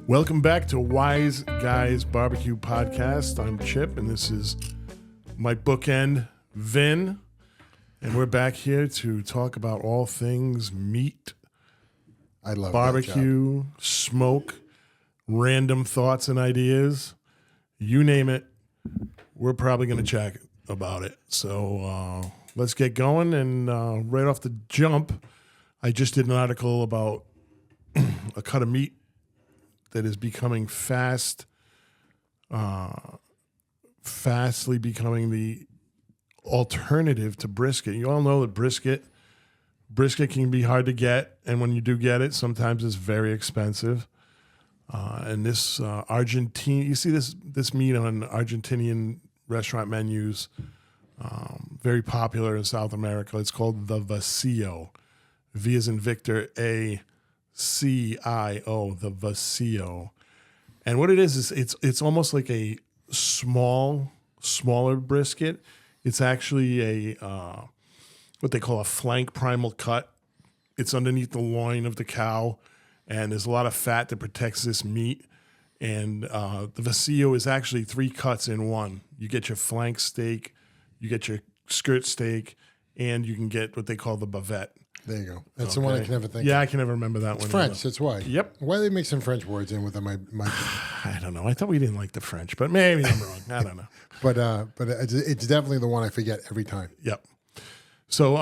Welcome back to Wise Guys Barbecue Podcast. I'm Chip, and this is my bookend, Vin. And we're back here to talk about all things meat, I love barbecue, smoke, random thoughts and ideas. You name it, we're probably going to chat about it. So let's get going. And right off the jump, I just did an article about a cut of meat that is becoming fastly becoming the alternative to brisket. You all know that brisket can be hard to get, and when you do get it, sometimes it's very expensive. And this Argentine, you see this meat on Argentinian restaurant menus, very popular in South America. It's called the Vacio. V as in Victor, A. CIO, the Vacio. And what it is it's almost like a smaller brisket. It's actually a what they call a flank primal cut. It's underneath the loin of the cow, and there's a lot of fat that protects this meat. And the Vacio is actually 3 cuts in one. You get your flank steak, you get your skirt steak, and you can get what they call the bavette. There you go. That's the one I can never think of. Yeah, I can never remember that one. It's French, that's why. Yep. Why do they make some French words in with them? I don't know. I thought we didn't like the French, but maybe I'm wrong. I don't know. But it's definitely the one I forget every time. Yep. So,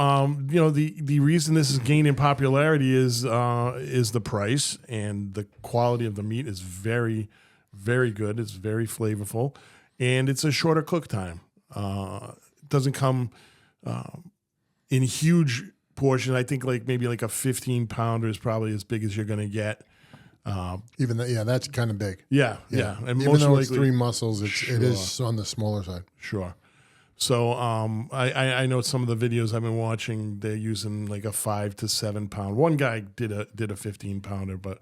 the reason this is gaining popularity is the price, and the quality of the meat is very, very good. It's very flavorful, and it's a shorter cook time. It doesn't come in huge portion. I think maybe a 15-pounder is probably as big as you're going to get. That's kind of big. Yeah. And even though it's 3 muscles, it is on the smaller side. Sure. So I know some of the videos I've been watching, they're using a 5 to 7 pound. One guy did a 15-pounder, but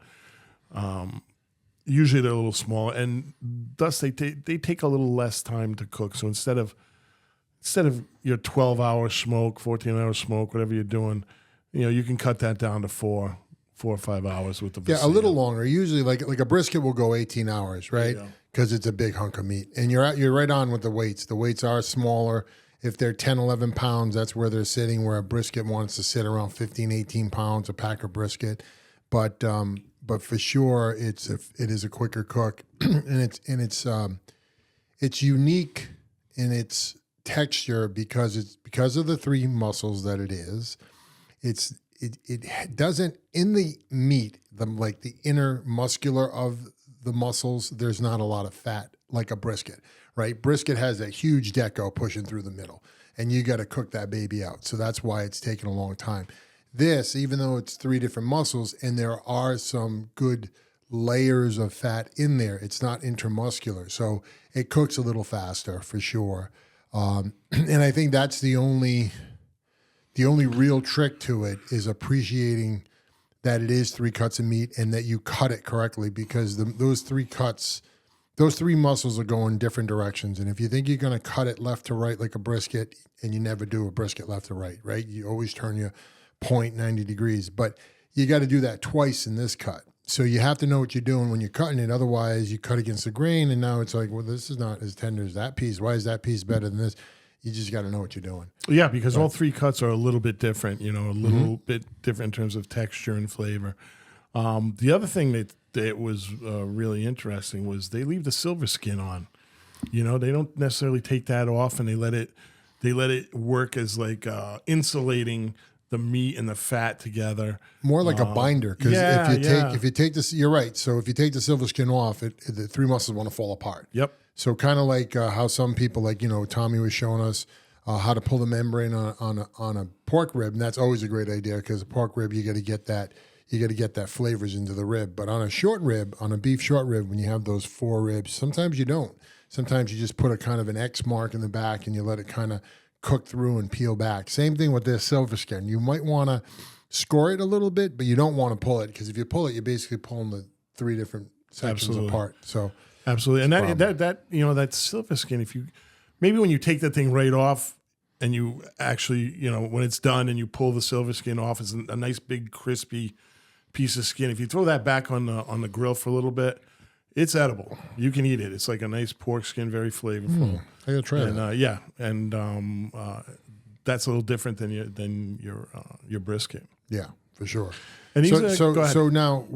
usually they're a little smaller, and thus they take a little less time to cook. So instead of your 12-hour smoke, 14-hour smoke, whatever you're doing, you can cut that down to 4 or 5 hours with the Vacio. Yeah, a little longer. Usually, like a brisket will go 18 hours, right? Because it's a big hunk of meat. And you're right on with the weights. The weights are smaller. If they're 10, 11 pounds, that's where they're sitting, where a brisket wants to sit around 15, 18 pounds, a pack of brisket. But for sure, it is a quicker cook. and it's unique in its texture because of the 3 muscles that it is. It doesn't, in the meat, the inner muscular of the muscles, there's not a lot of fat like a brisket, right? Brisket has a huge deco pushing through the middle, and you got to cook that baby out. So that's why it's taken a long time. This, even though it's 3 different muscles and there are some good layers of fat in there, it's not intermuscular. So it cooks a little faster for sure. And I think that's the only real trick to it is appreciating that it is 3 cuts of meat and that you cut it correctly, because those 3 cuts, those 3 muscles are going different directions. And if you think you're going to cut it left to right like a brisket, and you never do a brisket left to right? You always turn your point 90 degrees, but you got to do that twice in this cut. So you have to know what you're doing when you're cutting it. Otherwise, you cut against the grain, and now it's like, well, this is not as tender as that piece. Why is that piece better than this? You just got to know what you're doing. Yeah, because all 3 cuts are a little bit different, a little bit different in terms of texture and flavor. The other thing that was really interesting was they leave the silver skin on. They don't necessarily take that off, and they let it work as insulating the meat and the fat together. More like a binder, because if you take this, you're right. So if you take the silver skin off, the 3 muscles want to fall apart. Yep. So kind of like how some people, Tommy was showing us how to pull the membrane on a pork rib, and that's always a great idea, because a pork rib, you got to get that flavors into the rib. But on a short rib, on a beef short rib, when you have those 4 ribs, sometimes you don't. Sometimes you just put a kind of an X mark in the back, and you let it kind of cook through and peel back. Same thing with this silver skin. You might want to score it a little bit, but you don't want to pull it, because if you pull it, you're basically pulling the 3 different sections apart. So absolutely, and that silver skin, if you maybe when you take that thing right off, and you actually when it's done and you pull the silver skin off, it's a nice big crispy piece of skin. If you throw that back on the grill for a little bit, It's edible. You can eat it. It's like a nice pork skin, very flavorful. I gotta try that. Yeah, and that's a little different than your brisket. Yeah, for sure. And So, go ahead. so now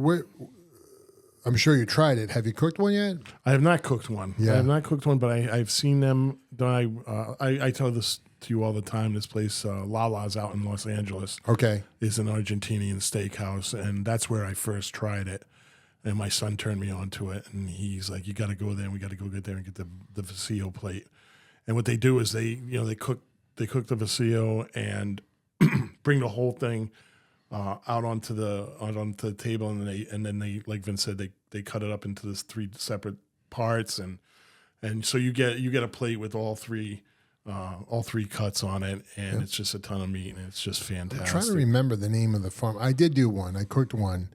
I'm sure you tried it. Have you cooked one yet? I have not cooked one. Yeah. I have not cooked one, but I've seen them. I tell this to you all the time. This place, Lala's out in Los Angeles, Okay. is an Argentinian steakhouse, and that's where I first tried it. And my son turned me on to it, and he's like, "You got to go there. And we got to go get there and get the Vacio plate." And what they do is they cook the Vacio and bring the whole thing out onto the table, and then they, like Vin said, they cut it up into this 3 separate parts, and so you get a plate with all three cuts on it, and it's just a ton of meat, and it's just fantastic. I'm trying to remember the name of the farm. I did do one. I cooked one.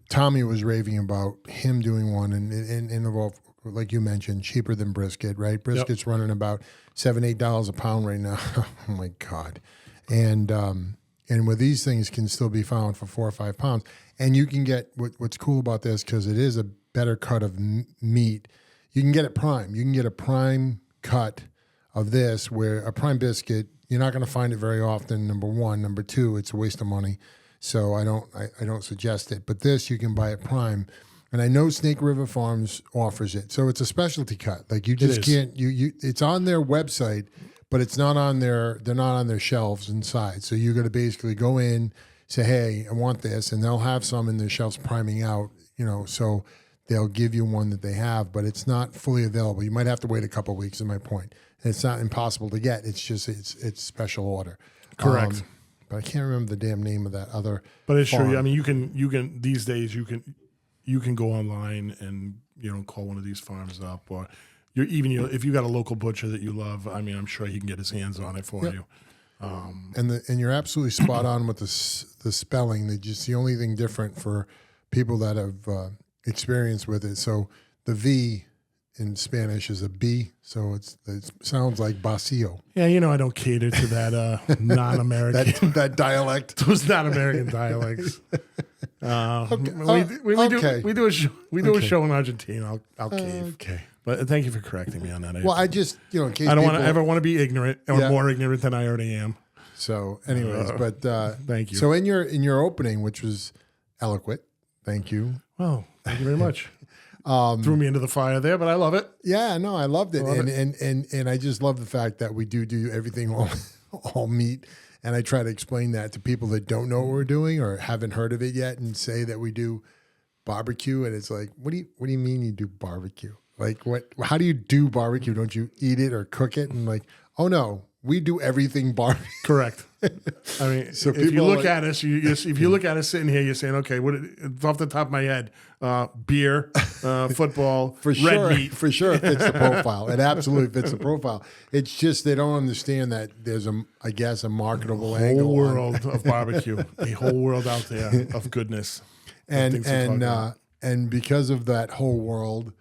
Tommy was raving about him doing one, and involved, like you mentioned, cheaper than brisket, right? Brisket's running about $7-8 a pound right now. Oh my God. And where these things can still be found for 4 or 5 pounds. And you can get, what's cool about this, because it is a better cut of meat, you can get it prime. You can get a prime cut of this, where a prime biscuit, you're not going to find it very often, number one. Number two, it's a waste of money. So I don't suggest it. But this, you can buy it prime. And I know Snake River Farms offers it. So it's a specialty cut. Like you just can't, it's on their website, but it's not on they're not on their shelves inside. So you're going to basically go in, say, hey, I want this, and they'll have some in their shelves priming out, so they'll give you one that they have, but it's not fully available. You might have to wait a couple of weeks, is my point. And it's not impossible to get. It's just, it's special order. Correct. But I can't remember the damn name of that other But it's farm. true. I mean, you can these days you can go online and call one of these farms up, or if you got a local butcher that you love. I mean, I'm sure he can get his hands on it for you. And you're absolutely spot on with the spelling. That just the only thing different for people that have experience with it. So the V in Spanish is a B, so it sounds like Vacio. Yeah, I don't cater to that non-American that dialect. Those non-American dialects. We do a show in Argentina. I'll cave. Okay. But thank you for correcting me on that. Well, I just in case I don't ever want to be ignorant or more ignorant than I already am. So, anyways, but thank you. So in your opening, which was eloquent, thank you. Well, thank you very much. Threw me into the fire there, but I love it. Yeah, no, I loved it, and I just love the fact that we do everything all meat, and I try to explain that to people that don't know what we're doing or haven't heard of it yet, and say that we do barbecue, and it's like, what do you mean you do barbecue? Like what? How do you do barbecue? Don't you eat it or cook it? And like, oh no, we do everything barbecue. Correct. I mean, so if you look at us, if you look at us sitting here, you're saying, okay, it's off the top of my head, beer, football, for red sure, meat. For sure, it fits the profile. It absolutely fits the profile. It's just they don't understand that there's a marketable angle. A whole world of barbecue, a whole world out there of goodness, and because of that whole world.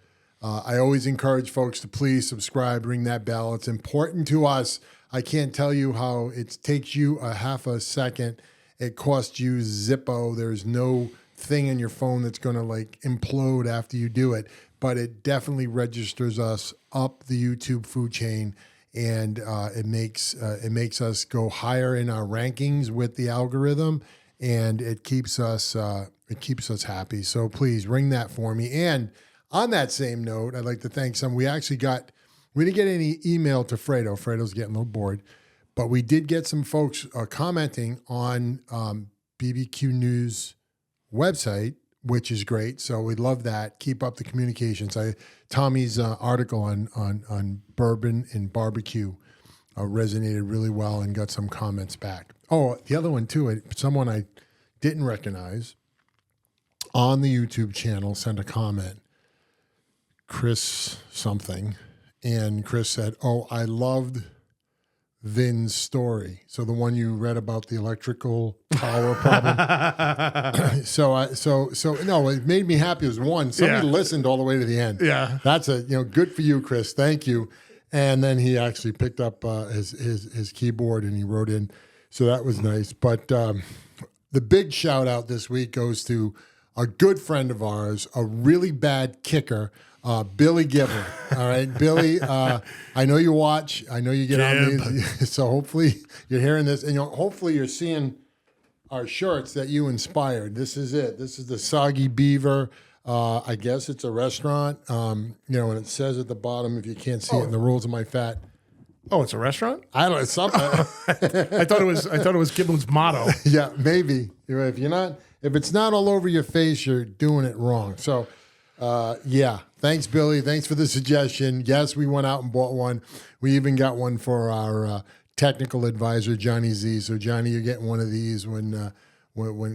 I always encourage folks to please subscribe, ring that bell. It's important to us. I can't tell you how it takes you a half a second. It costs you Zippo. There's no thing in your phone that's going to like implode after you do it, but it definitely registers us up the YouTube food chain, and it makes us go higher in our rankings with the algorithm, and it keeps us happy. So please ring that for me. And on that same note, I'd like to thank we didn't get any email to Fredo. Fredo's getting a little bored, but we did get some folks commenting on BBQ News website, which is great. So we love that. Keep up the communications. Tommy's article on bourbon and barbecue resonated really well and got some comments back. Oh, the other one too, someone I didn't recognize on the YouTube channel sent a comment. Chris something, and Chris said, "Oh, I loved Vin's story." So the one you read about the electrical power problem. So no, it made me happy. It was one. Somebody listened all the way to the end. Yeah, that's good for you, Chris. Thank you. And then he actually picked up his keyboard and he wrote in. So that was nice. But the big shout out this week goes to a good friend of ours, a really bad kicker, Billy Gibbler. All right, Billy, I know you watch. I know you get on these. So hopefully you're hearing this, and hopefully you're seeing our shirts that you inspired. This is it. This is the Soggy Beaver. I guess it's a restaurant. And it says at the bottom, if you can't see it in the rules of my fat. Oh, it's a restaurant? I don't know. It's something. I thought it was Giblin's motto. Yeah, maybe. If it's not all over your face, you're doing it wrong. So, thanks, Billy. Thanks for the suggestion. Yes, we went out and bought one. We even got one for our technical advisor, Johnny Z. So, Johnny, you're getting one of these when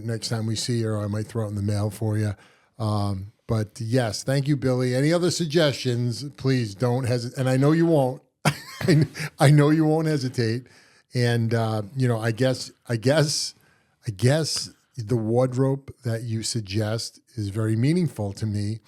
next time we see you, or I might throw it in the mail for you. But yes, thank you, Billy. Any other suggestions? Please don't hesitate. And I know you won't. I know you won't hesitate. And I guess the wardrobe that you suggest is very meaningful to me.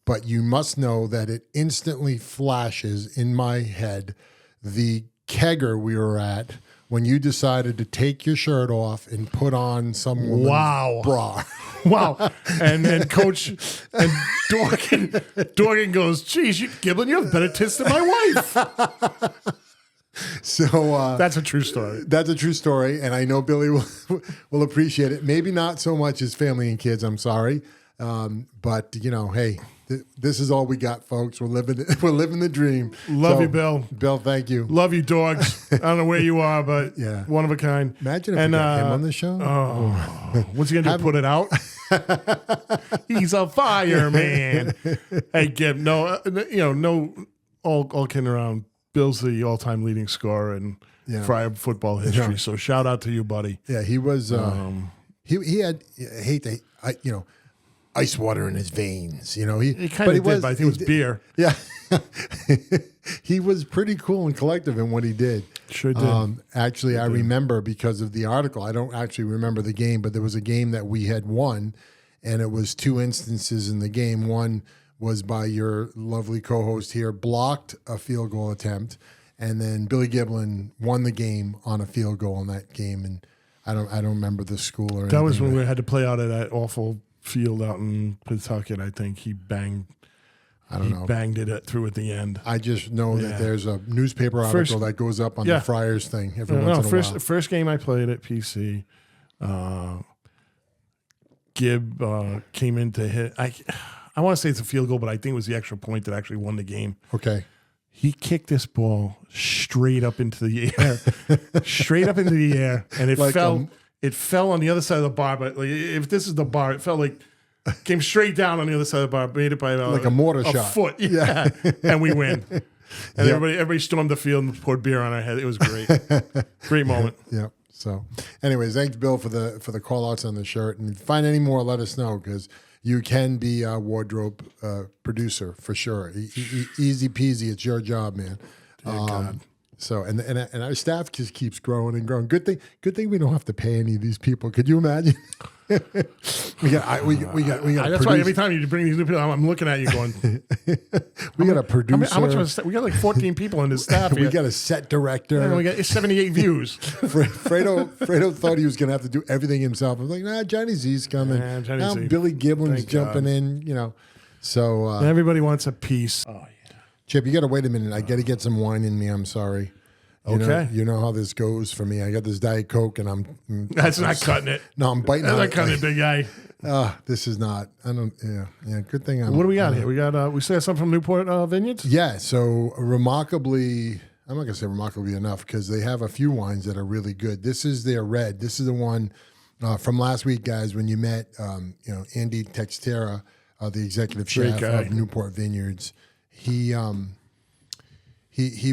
But you must know that it instantly flashes in my head the kegger we were at when you decided to take your shirt off and put on some woman's bra. Wow. And then Coach and Dorgan goes, geez, Giblin, you have better tits than my wife. So that's a true story. That's a true story. And I know Billy will appreciate it. Maybe not so much his family and kids. I'm sorry. But hey, this is all we got, folks. We're living the dream. Love you, Bill. Bill, thank you. Love you, dogs. I don't know where you are, but one of a kind. Imagine if we got him on the show. What's he gonna do? Put it out? He's a fireman. Hey, Gib. No, all kidding around. Bill's the all-time leading scorer in Friar football history. So shout out to you, buddy. Yeah, he was. He had. Ice water in his veins, He kind of did, but I think it was beer. Yeah. He was pretty cool and collective in what he did. Sure did. Actually, I remember because of the article. I don't actually remember the game, but there was a game that we had won, and it was two instances in the game. One was by your lovely co-host here, blocked a field goal attempt, and then Billy Giblin won the game on a field goal in that game. And I don't remember the school or anything. That was when we had to play out at that awful field out in Pawtucket. I think he banged. Banged it through at the end. I just know that there's a newspaper article that goes up on the Friars thing every once in a while. First game I played at PC, Gib came in to hit. I want to say it's a field goal, but I think it was the extra point that actually won the game. Okay. He kicked this ball straight up into the air, and it fell. It fell on the other side of the bar, but if this is the bar, it felt like came straight down on the other side of the bar, made it by like a mortar shot, foot, and we win. And everybody stormed the field and poured beer on our head. It was great, great moment. Yeah. So, anyways, thanks, Bill, for the call outs on the shirt. And if you find any more, let us know, because you can be a wardrobe producer for sure. Easy peasy, it's your job, man. God. So and our staff just keeps growing and growing. Good thing we don't have to pay any of these people. Could you imagine? we got. That's why every time you bring these new people, I'm looking at you going. We got a producer. How much we got like 14 people in this staff. We got a set director. And we got 78 views. Fredo thought he was going to have to do everything himself. I was like, nah, Johnny Z's coming. Now Billy Giblin's jumping in. So everybody wants a piece. Oh, Chip, you got to wait a minute. I got to get some wine in me. I'm sorry. You know how this goes for me. I got this Diet Coke, and That's not cutting it. No, I'm biting. That's not cutting it, big guy. This is not. I don't. Yeah. Good thing. What do we got here? We got. We still have something from Newport Vineyards. Yeah. So remarkably, I'm not gonna say remarkably enough, because they have a few wines that are really good. This is their red. This is the one from last week, guys. When you met, Andy Textera, the executive chef of Newport Vineyards. He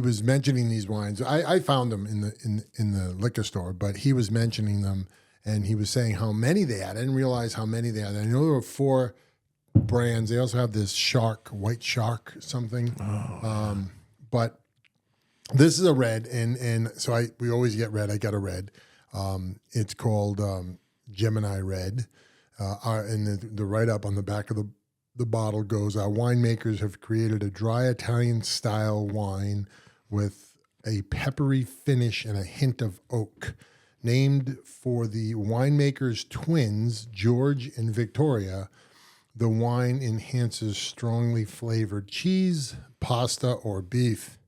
was mentioning these wines. I found them in the liquor store, but he was mentioning them, and he was saying how many they had. I didn't realize how many they had. I know there were 4 brands. They also have this white shark something. But this is a red, and so we always get red. I got a red. It's called Gemini Red, and the write up on the back of the bottle goes, our winemakers have created a dry Italian-style wine with a peppery finish and a hint of oak. named for the winemaker's twins, George and Victoria. The wine enhances strongly flavored cheese, pasta, or beef.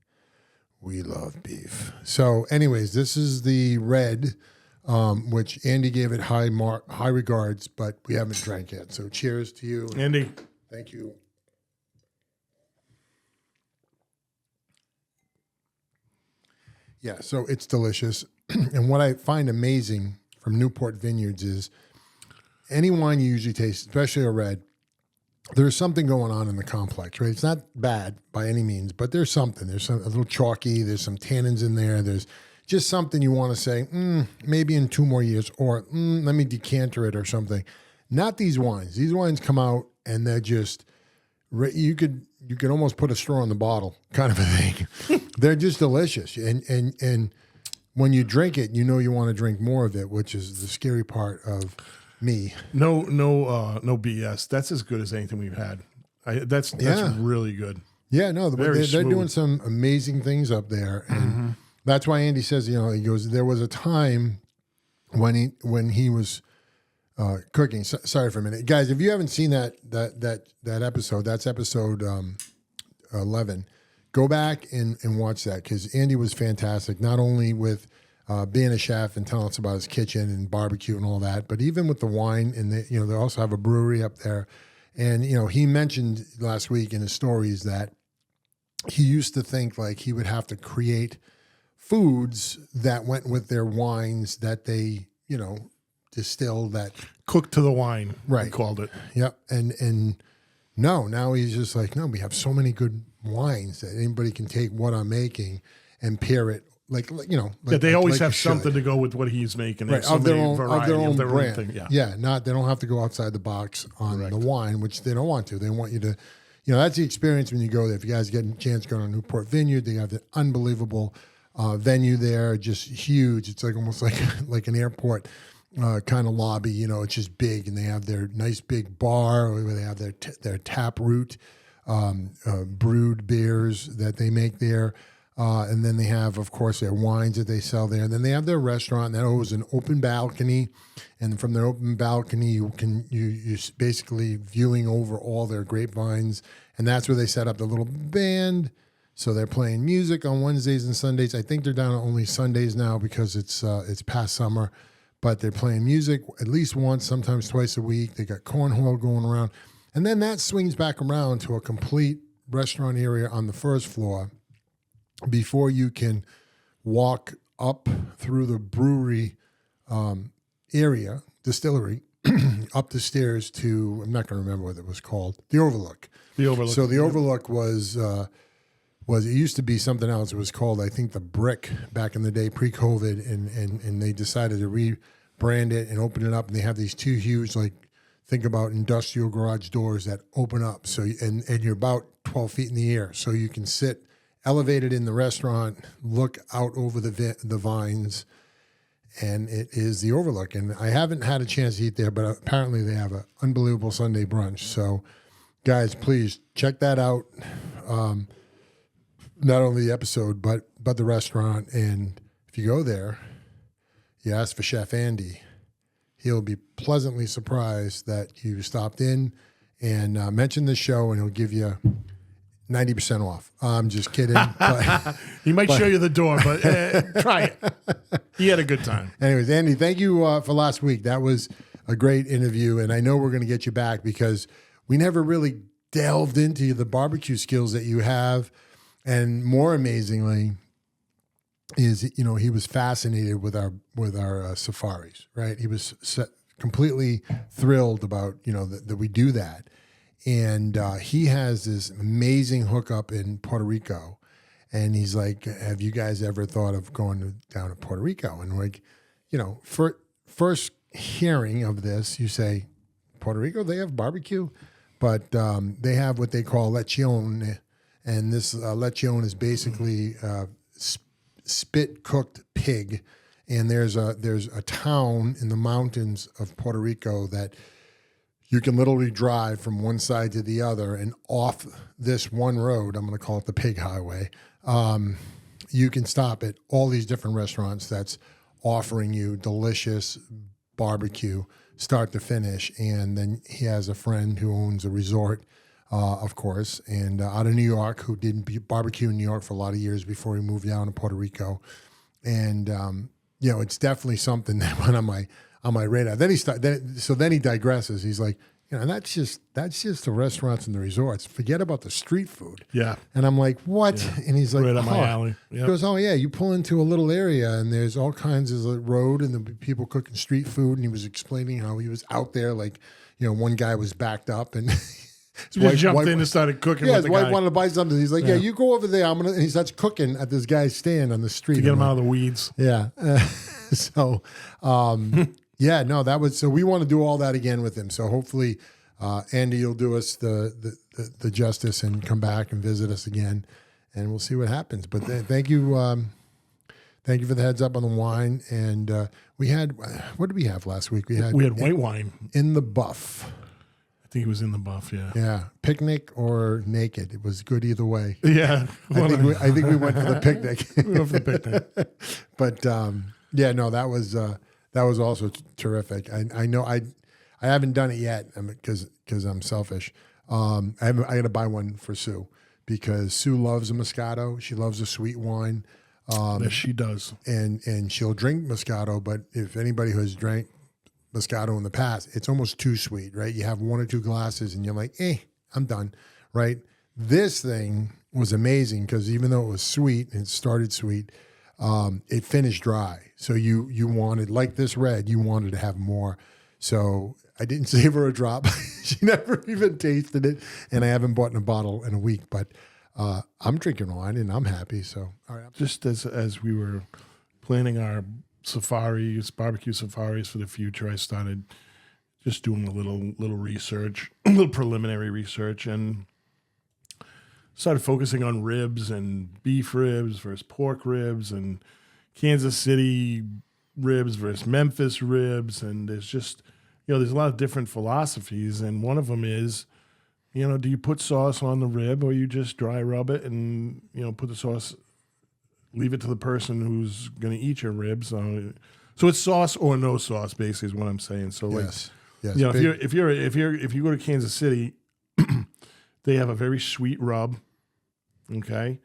We love beef. So anyways, this is the red, which Andy gave it high regards, but we haven't drank yet. So cheers to you. Andy. Thank you. Yeah, so it's delicious. And what I find amazing from Newport Vineyards is any wine you usually taste, especially a red, there's something going on in the complex, right? It's not bad by any means, but there's something. There's a little chalky. There's some tannins in there. There's just something you want to say, maybe in 2 more years, or let me decanter it or something. Not these wines. These wines come out and they're just, you could almost put a straw in the bottle kind of a thing. They're just delicious. And when you drink it, you know you want to drink more of it, which is the scary part of me. No BS. That's as good as anything we've had. That's really good. Yeah, no, they're doing some amazing things up there, and that's why Andy says, he goes, there was a time when he was cooking. Sorry for a minute, guys. If you haven't seen that episode, that's episode 11. Go back and watch that, because Andy was fantastic. Not only with being a chef and telling us about his kitchen and barbecue and all that, but even with the wine, and they also have a brewery up there. And he mentioned last week in his stories that he used to think like he would have to create foods that went with their wines that they distill, that cook to the wine, right? We called it. Yep. And no, now he's just like, no, we have so many good wines that anybody can take what I'm making and pair it. They always have something to go with what he's making. Right, of their own brand. Thing. Yeah, they don't have to go outside the box on the wine, which they don't want to. They want you to, that's the experience when you go there. If you guys get a chance to go to Newport Vineyard, they have an unbelievable venue there, just huge. It's like almost like an airport kind of lobby. It's just big, and they have their nice big bar where they have their tap root brewed beers that they make there. And then they have, of course, their wines that they sell there. And then they have their restaurant that has an open balcony. And from their open balcony, you're basically viewing over all their grapevines. And that's where they set up the little band. So they're playing music on Wednesdays and Sundays. I think they're down to only Sundays now because it's past summer. But they're playing music at least once, sometimes twice a week. They got cornhole going around. And then that swings back around to a complete restaurant area on the first floor before you can walk up through the brewery area, distillery, up the stairs to, I'm not going to remember what it was called, the Overlook. The Overlook. So the Overlook was it used to be something else. It was called, I think, the Brick back in the day, pre-COVID, and they decided to rebrand it and open it up, and they have these 2 huge, think about industrial garage doors that open up. So and you're about 12 feet in the air, so you can sit elevated in the restaurant, look out over the vines, and it is the Overlook. And I haven't had a chance to eat there, but apparently they have an unbelievable Sunday brunch. So, guys, please check that out. Not only the episode, but the restaurant. And if you go there, you ask for Chef Andy, he'll be pleasantly surprised that you stopped in and mentioned the show, and he'll give you 90% off. I'm just kidding. But, he might show you the door, but try it. He had a good time. Anyways, Andy, thank you for last week. That was a great interview, and I know we're going to get you back because we never really delved into the barbecue skills that you have. And more amazingly is, he was fascinated with our safaris, right? He was completely thrilled about, that we do that. And he has this amazing hookup in Puerto Rico. And he's like, have you guys ever thought of going down to Puerto Rico? And for first hearing of this, you say, Puerto Rico, they have barbecue? But they have what they call lechon. And this lechon is basically spit-cooked pig. And there's a town in the mountains of Puerto Rico that you can literally drive from one side to the other, and off this one road, I'm going to call it the Pig Highway, you can stop at all these different restaurants that's offering you delicious barbecue, start to finish. And then he has a friend who owns a resort, of course, and out of New York, who did barbecue in New York for a lot of years before he moved down to Puerto Rico. And it's definitely something that went on my radar. Then he digresses. He's like, that's just the restaurants and the resorts. Forget about the street food. Yeah. And I'm like, what? Yeah. And he's like, right on my alley. Yep. He goes, oh yeah, you pull into a little area and there's all kinds of road and the people cooking street food. And he was explaining how he was out there, like, one guy was backed up and he jumped in and started cooking. Yeah, with his wife wanted to buy something. He's like, yeah, you go over there. And he starts cooking at this guy's stand on the street to get him out of the weeds. Yeah. Yeah, no, that was, so we want to do all that again with him. So hopefully, Andy, you'll do us the justice and come back and visit us again, and we'll see what happens. But thank you for the heads up on the wine. And we had, what did we have last week? We had white wine in the buff. I think it was in the buff. Yeah. Yeah, picnic or naked. It was good either way. Yeah, I think we went for the picnic. We went for the picnic. But yeah, no, that was also terrific. I know I haven't done it yet because I'm selfish. I got to buy one for Sue because Sue loves a Moscato. She loves a sweet wine. Yes, she does. And she'll drink Moscato, but if anybody who has drank Moscato in the past, it's almost too sweet, right? You have one or two glasses and you're like, I'm done, right? This thing was amazing because even though it was sweet and it started sweet, it finished dry. So you wanted, like this red, you wanted to have more. So I didn't save her a drop. She never even tasted it. And I haven't bought in a bottle in a week, but I'm drinking wine and I'm happy. So, all right. Just as we were planning our barbecue safaris for the future, I started just doing a little research, a little preliminary research, and started focusing on ribs and beef ribs versus pork ribs and Kansas City ribs versus Memphis ribs. And there's just, there's a lot of different philosophies. And one of them is, do you put sauce on the rib or you just dry rub it and, put the sauce, leave it to the person who's going to eat your ribs. So it's sauce or no sauce, basically, is what I'm saying. So yes. If you go to Kansas City, they have a very sweet rub, okay,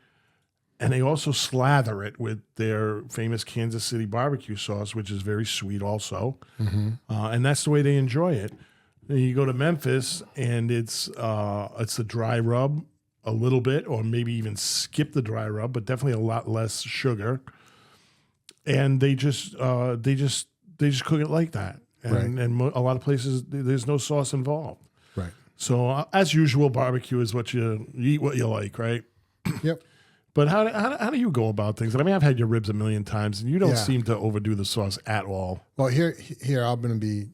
and they also slather it with their famous Kansas City barbecue sauce, which is very sweet, also, and that's the way they enjoy it. And you go to Memphis, and it's a dry rub. A little bit, or maybe even skip the dry rub, but definitely a lot less sugar. And they just cook it like that. And, right. And a lot of places there's no sauce involved. Right. So as usual, barbecue is what you eat, what you like, right? Yep. But how do you go about things? I mean, I've had your ribs a million times, and you don't seem to overdo the sauce at all. Well, here I'm going to be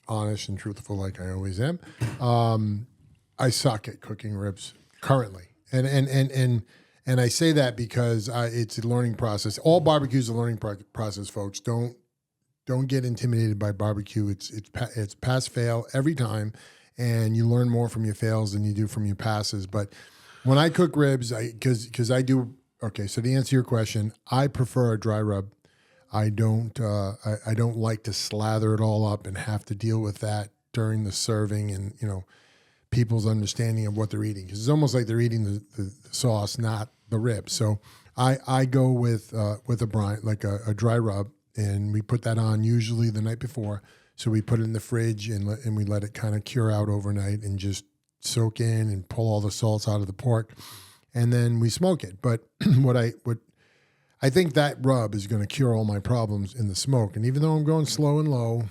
honest and truthful, like I always am. I suck at cooking ribs. Currently, and I say that because it's a learning process. All barbecue is a learning process, folks. Don't get intimidated by barbecue. It's pass fail every time, and you learn more from your fails than you do from your passes. But when I cook ribs, because I do okay. So to answer your question, I prefer a dry rub. I don't like to slather it all up and have to deal with that during the serving and people's understanding of what they're eating. Because it's almost like they're eating the sauce, not the ribs. So I go with a brine, like a dry rub, and we put that on usually the night before. So we put it in the fridge and we let it kind of cure out overnight and just soak in and pull all the salts out of the pork, and then we smoke it. But what I think that rub is going to cure all my problems in the smoke. And even though I'm going slow and low,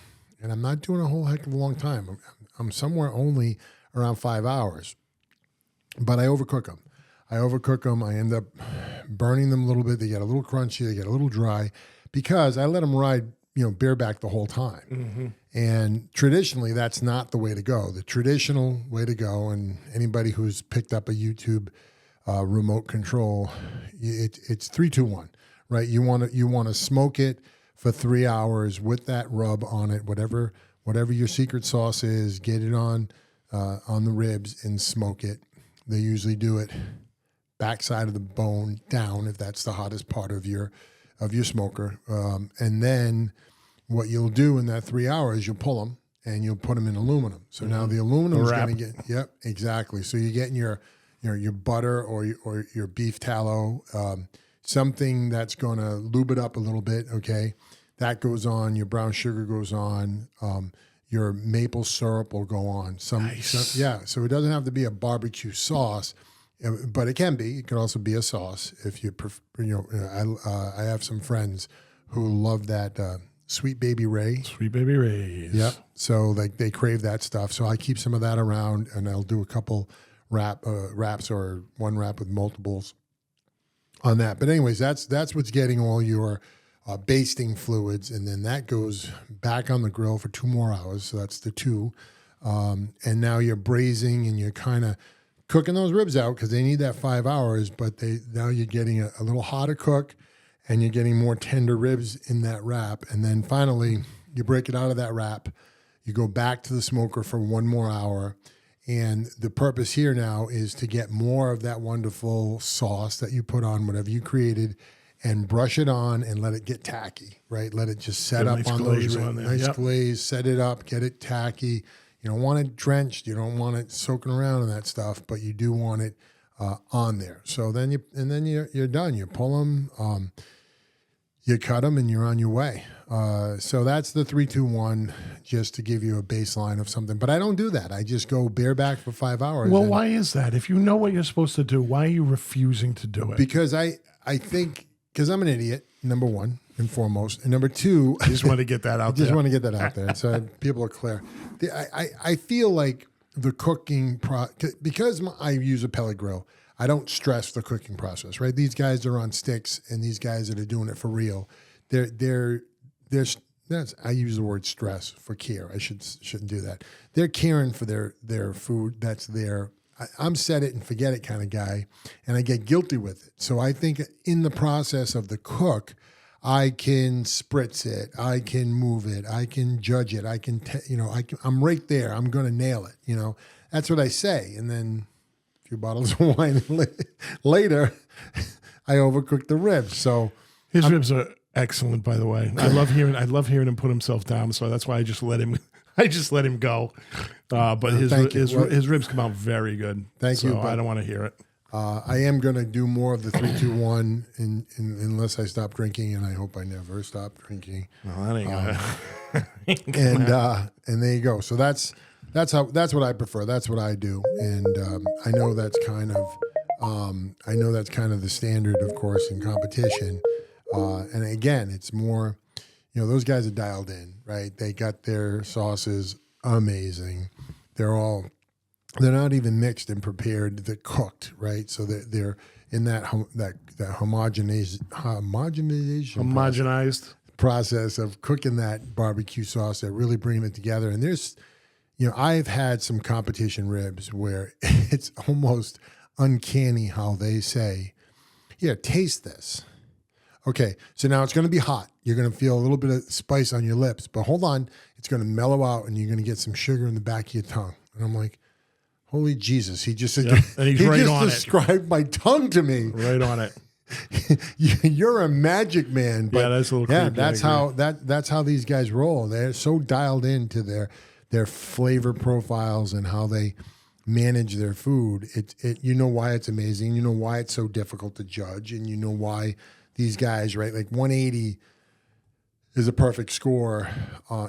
and I'm not doing a whole heck of a long time, I'm somewhere only around 5 hours, but I overcook them. I end up burning them a little bit. They get a little crunchy. They get a little dry because I let them ride, bareback the whole time. Mm-hmm. And traditionally, that's not the way to go. The traditional way to go, and anybody who's picked up a YouTube remote control, it's 3, 2, 1, right? You want to smoke it for 3 hours with that rub on it, whatever your secret sauce is. Get it on the ribs and smoke it. They usually do it backside of the bone down if that's the hottest part of your of your smoker. And then what you'll do in that 3 hours, you'll pull them and you'll put them in aluminum. So now the aluminum is going to get, yep, exactly. So you're getting your butter or your beef tallow, something that's going to lube it up a little bit. Okay. That goes on. Your brown sugar goes on. Your maple syrup will go on. Yeah. So it doesn't have to be a barbecue sauce, but it can be. It could also be a sauce if you prefer. I have some friends who love that Sweet Baby Ray. Sweet Baby Ray's. Yep. So they crave that stuff. So I keep some of that around, and I'll do a couple wraps or one wrap with multiples on that. But anyways, that's what's getting all your basting fluids, and then that goes back on the grill for 2 more hours. So that's the 2. And now you're braising and you're kind of cooking those ribs out because they need that 5 hours, but now you're getting a little hotter cook and you're getting more tender ribs in that wrap. And then finally you break it out of that wrap. You go back to the smoker for 1 more hour. And the purpose here now is to get more of that wonderful sauce that you put on whatever you created and brush it on and let it get tacky, right? Let it just set up on those ribs. Nice glaze, set it up, get it tacky. You don't want it drenched. You don't want it soaking around in that stuff, but you do want it on there. So then you're done. You pull them, you cut them, and you're on your way. So that's the 3, 2, 1, just to give you a baseline of something. But I don't do that. I just go bareback for 5 hours. Well, why is that? If you know what you're supposed to do, why are you refusing to do it? Because I think, because I'm an idiot, number 1 and foremost. And number 2, I just want to get that out there. Just want to get that out there so people are clear. I feel like the cooking, because I use a pellet grill, I don't stress the cooking process, right? These guys are on sticks, and these guys that are doing it for real, I use the word stress for care. I shouldn't do that. They're caring for their food. That's their, I'm set it and forget it kind of guy, and I get guilty with it. So I think in the process of the cook, I can spritz it, I can move it, I can judge it, I can, I'm right there. I'm going to nail it. That's what I say. And then a few bottles of wine later, I overcooked the ribs. So his ribs are excellent, by the way. I love hearing him put himself down. So that's why I just let him go. But his ribs come out very good. Thank you. I don't want to hear it. I am going to do more of the 3, 2, 1 unless I stop drinking, and I hope I never stop drinking. Well, that ain't and there you go. So that's what I prefer. That's what I do, and I know that's kind of the standard, of course, in competition. And again, it's more, those guys are dialed in, right? They got their sauces amazing. They're not even mixed and prepared. They're cooked, right? So they're in that homogenized process of cooking that barbecue sauce, that really bringing it together. And there's, I've had some competition ribs where it's almost uncanny how they say, "Here, taste this." Okay, so now it's going to be hot. You're going to feel a little bit of spice on your lips, but hold on, it's going to mellow out, and you're going to get some sugar in the back of your tongue. And I'm like, holy Jesus! He just and he's right on described my tongue to me. Right on it. You're a magic man. But that's a little creepy. That's how these guys roll. They're so dialed into their flavor profiles and how they manage their food. You know why it's amazing. You know why it's so difficult to judge, and you know why these guys, right? Like 180 is a perfect score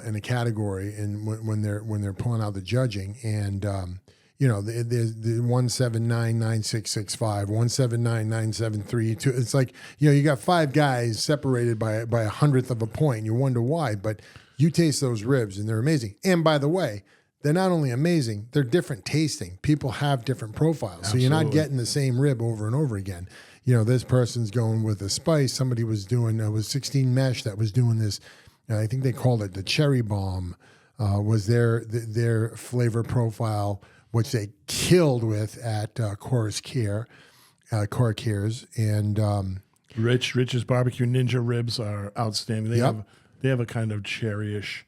in a category, and when they're pulling out the judging, and the 1799665, 1799732. It's like you got 5 guys separated by 100th of a point. You wonder why, but you taste those ribs and they're amazing. And by the way, they're not only amazing, they're different tasting. People have different profiles, so you're not getting the same rib over and over again. This person's going with a spice. Somebody was doing, was 16 mesh that was doing this. I think they called it the cherry bomb, was their flavor profile, which they killed with at Core Cares. And Rich's barbecue ninja ribs are outstanding. They have a kind of cherryish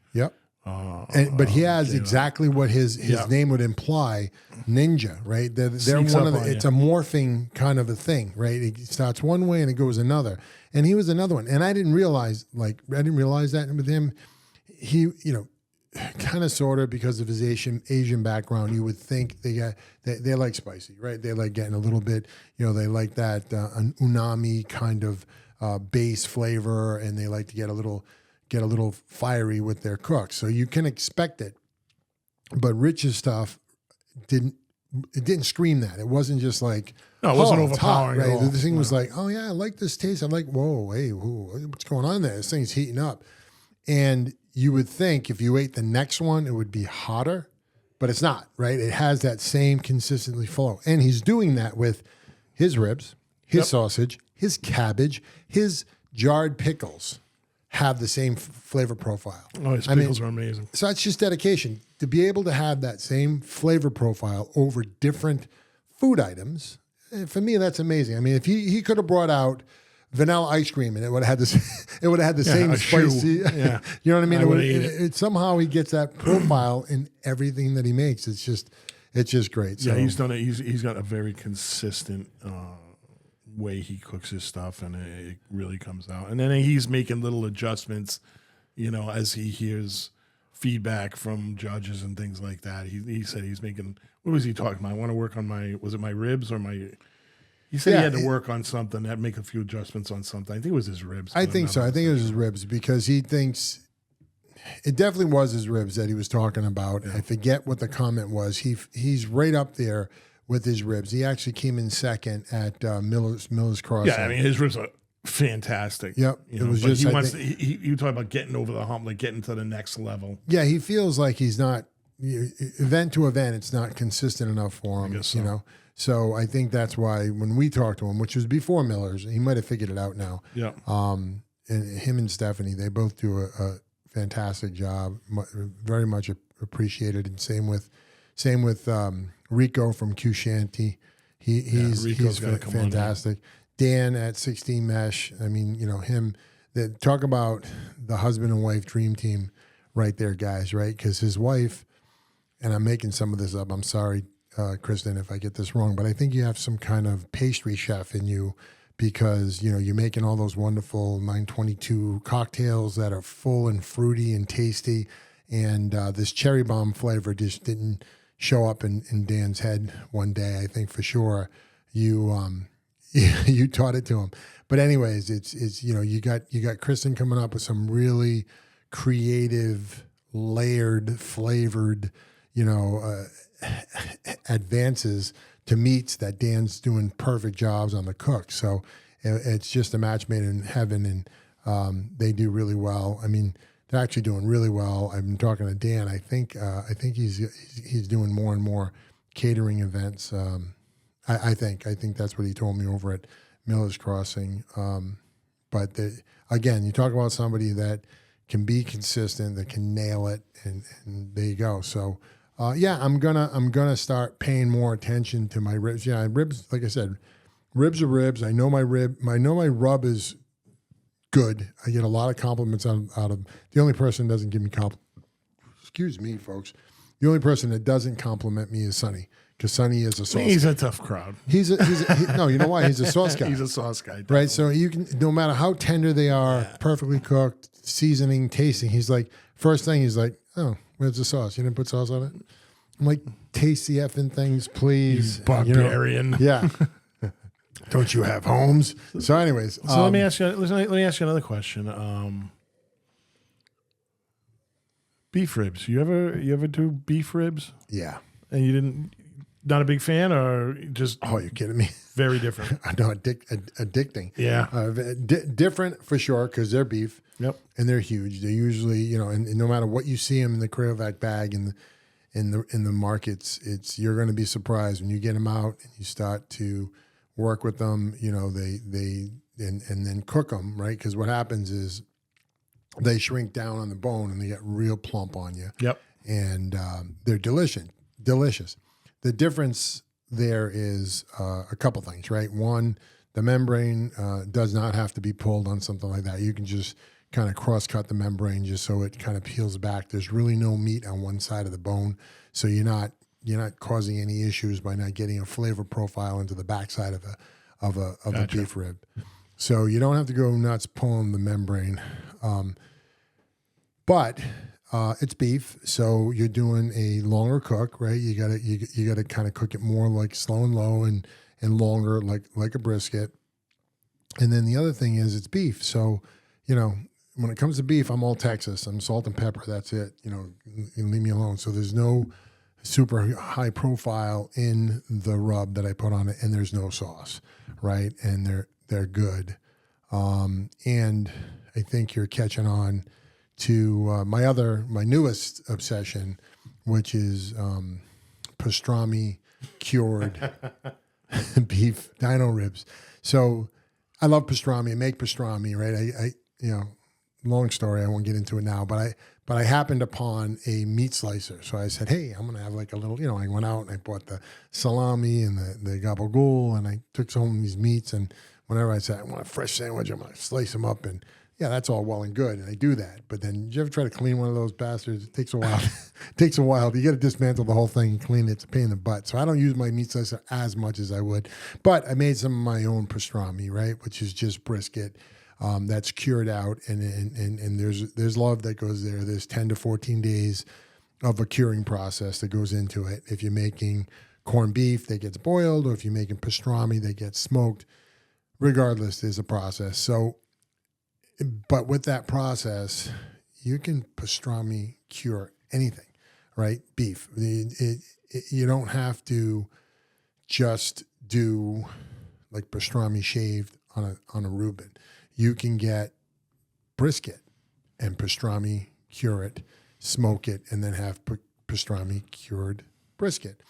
But he has exactly what his name would imply, ninja, right? They're one of it's a morphing kind of a thing, right? It starts one way and it goes another. And he was another one. And I didn't realize that with him. He, kind of sort of because of his Asian background, you would think they like spicy, right? They like getting a little bit, they like that an umami kind of base flavor, and they like to get a little fiery with their cooks. So you can expect it. But Rich's stuff didn't scream that. It wasn't just like, no, it wasn't overpowering. Right? At all. The thing was like, oh yeah, I like this taste. I'm like, what's going on there? This thing's heating up. And you would think if you ate the next one, it would be hotter, but it's not, right? It has that same consistently flow. And he's doing that with his ribs, his sausage, his cabbage, his jarred pickles have the same flavor profile. Oh, his pickles are amazing. So it's just dedication. To be able to have that same flavor profile over different food items, for me, that's amazing. I mean, if he could have brought out vanilla ice cream and it would have had this, it would have had the same spicy. Yeah. You know what I mean? It somehow he gets that profile in everything that he makes. It's just great. So, yeah, he's done it. He's got a very consistent way he cooks his stuff, and it really comes out. And then he's making little adjustments, as he hears feedback from judges and things like that. He said he's making. What was he talking about? I want to work on my ribs or my. He said he had to work on something, had to make a few adjustments on something. I think it was his ribs. I think so. I think it was his ribs because he thinks it definitely was his ribs that he was talking about. Yeah. I forget what the comment was. He's right up there with his ribs. He actually came in second at Miller's Crossing. Yeah, I mean his ribs are fantastic. Yep. It was just you talk about getting over the hump, like getting to the next level. Yeah, he feels like he's not event to event. It's not consistent enough for him. So. So I think that's why when we talked to him, which was before Miller's, he might have figured it out now. Yeah. And him and Stephanie, they both do a fantastic job. Very much appreciated. And same with Rico from Q Shanty. He's fantastic. Dan at 16 Mesh. I mean, him. Talk about the husband and wife dream team, right there, guys. Right, because his wife, and I'm making some of this up. I'm sorry. Kristen, if I get this wrong, but I think you have some kind of pastry chef in you because, you're making all those wonderful 922 cocktails that are full and fruity and tasty. And this cherry bomb flavor just didn't show up in Dan's head one day. I think for sure you taught it to him. But anyways, it's you got Kristen coming up with some really creative, layered, flavored, advances to meats that Dan's doing perfect jobs on the cook. So it's just a match made in heaven, and they do really well. I mean, they're actually doing really well. I've been talking to Dan. I think he's doing more and more catering events. I think that's what he told me over at Miller's Crossing. But again, you talk about somebody that can be consistent, that can nail it, and there you go. So. I'm gonna start paying more attention to my ribs. Yeah, ribs. Like I said, ribs are ribs. I know my rub is good. I get a lot of compliments out of. The only person that doesn't give me excuse me, folks. The only person that doesn't compliment me is Sonny, because Sonny is a sauce. He's a tough crowd. No, you know why? He's a sauce guy. He's a sauce guy, definitely. Right? So you can, no matter how tender they are, perfectly cooked, seasoning, tasting. He's like, first thing he's like, oh. Where's the sauce? You didn't put sauce on it? I'm like, taste the effing things, please. You barbarian. Yeah. Don't you have homes? So anyways. So let me ask you another question. Beef ribs. You ever do beef ribs? Yeah. And not a big fan, or just... Oh, you're kidding me. Very different. No, addicting. Yeah. Different for sure, because they're beef. Yep. And they're huge. They're usually, and no matter what you see them in the Cryovac bag in the markets, you're going to be surprised when you get them out and you start to work with them. They then cook them, right? Because what happens is they shrink down on the bone and they get real plump on you. Yep. And they're delicious. The difference there is a couple things, right? One, the membrane does not have to be pulled on something like that. You can just kind of cross-cut the membrane just so it kind of peels back. There's really no meat on one side of the bone, so you're not causing any issues by not getting a flavor profile into the backside of a beef rib. So you don't have to go nuts pulling the membrane, but it's beef, so you're doing a longer cook, right? You gotta kind of cook it more like slow and low and longer, like a brisket. And then the other thing is it's beef, so when it comes to beef, I'm all Texas. I'm salt and pepper. That's it. You leave me alone. So there's no super high profile in the rub that I put on it, and there's no sauce, right? And they're good. And I think you're catching on to my newest obsession, which is pastrami cured beef dino ribs. So I love pastrami. I make pastrami, right? I long story. I won't get into it now, but I happened upon a meat slicer. So I said, hey, I'm going to have like a little, I went out and I bought the salami and the gabagool, and I took some of these meats, and whenever I said, I want a fresh sandwich, I'm going to slice them up, and yeah, that's all well and good. And I do that. But then did you ever try to clean one of those bastards? It takes a while. It takes a while. You got to dismantle the whole thing and clean it. It's a pain in the butt. So I don't use my meat slicer as much as I would. But I made some of my own pastrami, right, which is just brisket. That's cured out, and there's love that goes there. There's 10 to 14 days of a curing process that goes into it. If you're making corned beef that gets boiled, or if you're making pastrami that gets smoked, regardless, there's a process. So, but with that process, you can pastrami cure anything, right? Beef. You don't have to just do like pastrami shaved on a Reuben. You can get brisket and pastrami, cure it, smoke it, and then have pastrami cured brisket.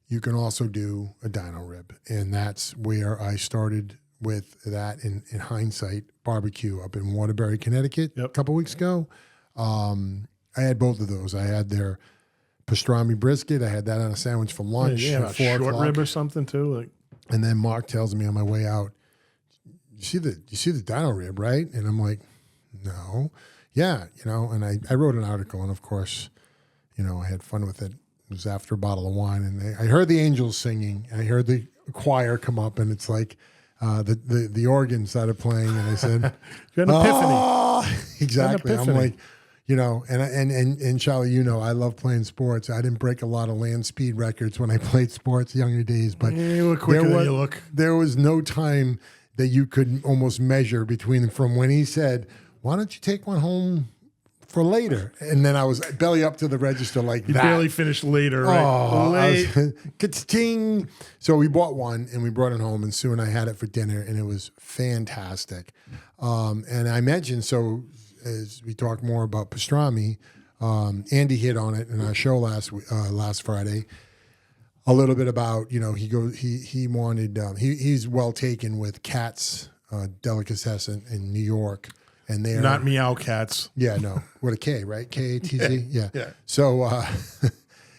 You can also do a dino rib, and that's where I started with that in hindsight barbecue up in Waterbury, Connecticut a couple weeks ago. I had both of those. I had their pastrami brisket. I had that on a sandwich for lunch at 4 o'clock. Short rib or something too. And then Mark tells me on my way out, you see the dino rib, right? And I'm like, no. Yeah, and I wrote an article, and of course, I had fun with it. It was after a bottle of wine, and I heard the angels singing, and I heard the choir come up, and it's like the organ started playing, and I said, "You had an epiphany." Exactly. I'm like, and Charlie, I love playing sports. I didn't break a lot of land speed records when I played sports younger days, but you look quicker than you look. There was no time that you could almost measure from when he said, "Why don't you take one home for later?" And then I was belly up to the register like you that. You barely finished later, right? Ka-ting. So we bought one and we brought it home, and Sue and I had it for dinner, and it was fantastic. And I mentioned, so as we talk more about pastrami, Andy hit on it in our show last Friday. A little bit about, he wanted, he's well taken with Katz Delicatessen in New York, and they're not Meow Cats. Yeah, no, with a K, right? Katz. Yeah. Yeah. So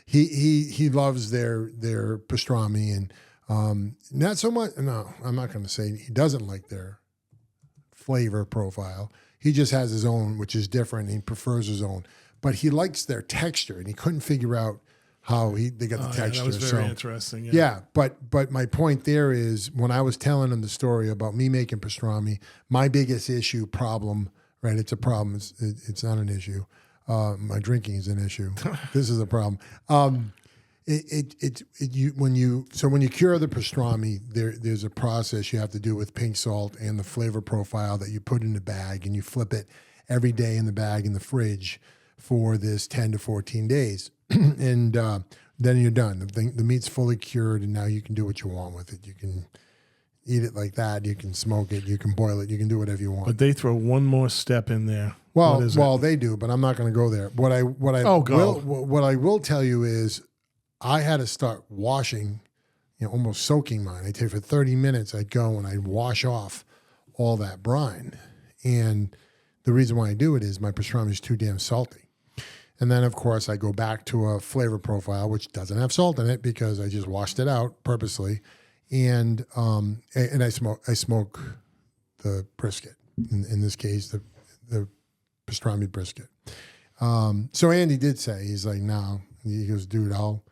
he loves their pastrami, and not so much. No, I'm not going to say he doesn't like their flavor profile. He just has his own, which is different. And he prefers his own, but he likes their texture, and he couldn't figure out how they got the texture. That was very interesting. Yeah, but my point there is, when I was telling him the story about me making pastrami, my biggest problem, right? It's a problem. It's not an issue. My drinking is an issue. This is a problem. When you cure the pastrami, there's a process you have to do with pink salt and the flavor profile that you put in the bag, and you flip it every day in the bag in the fridge for this 10 to 14 days. And then you're done. The meat's fully cured, and now you can do what you want with it. You can eat it like that. You can smoke it. You can boil it. You can do whatever you want. But they throw one more step in there. Well, they do, but I'm not going to go there. What I will tell you is, I had to start washing, almost soaking mine. I take for 30 minutes. I'd go and I'd wash off all that brine, and the reason why I do it is my pastrami is too damn salty. And then, of course, I go back to a flavor profile, which doesn't have salt in it because I just washed it out purposely. And I smoke the brisket. In this case, the pastrami brisket. So Andy did say, he's like, no, he goes, dude, I'll